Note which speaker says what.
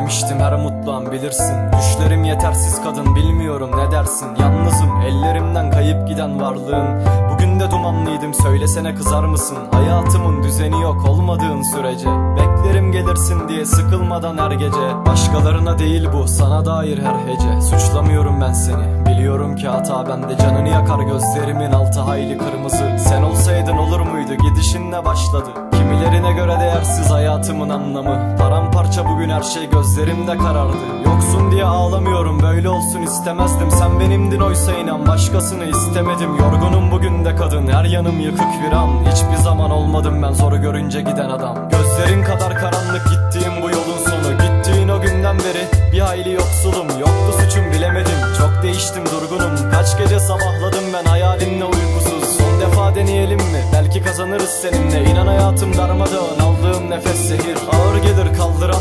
Speaker 1: Görmemiştim her mutlu an bilirsin. Düşlerim yetersiz kadın, bilmiyorum ne dersin. Yalnızım, ellerimden kayıp giden varlığın. Bugün de dumanlıydım, söylesene kızar mısın? Hayatımın düzeni yok olmadığın sürece. Beklerim gelirsin diye sıkılmadan her gece. Başkalarına değil bu, sana dair her hece. Suçlamıyorum ben seni, biliyorum ki hata bende. Canını yakar gözlerimin altı hayli kırmızı. Sen olsaydın olur muydu, gidişinle başladı. Kimilerine göre değersiz hayatımın anlamı. Paramparça bugün her şey gözlerimde karardı. Yoksun diye ağlamıyorum, böyle olsun istemezdim. Sen benimdin oysa inan, başkasını istemedim. Yorgunum bugün de kadın, her yanım yıkık viran. Hiçbir zaman olmadım ben zoru görünce giden adam. Gözlerin kadar karanlık gittiğim bu yolun sonu. Gittiğin o günden beri bir hayli yoksulum. Yoktu suçum, bilemedim, çok değiştim, durgunum. Kaç gece sabahladım ben hayalinle uykusuz. Son defa deneyelim mi? Belki kazanırız seninle. İnan hayatım darmadağın, aldığım nefes zehir. Ağır gelir kaldıramam.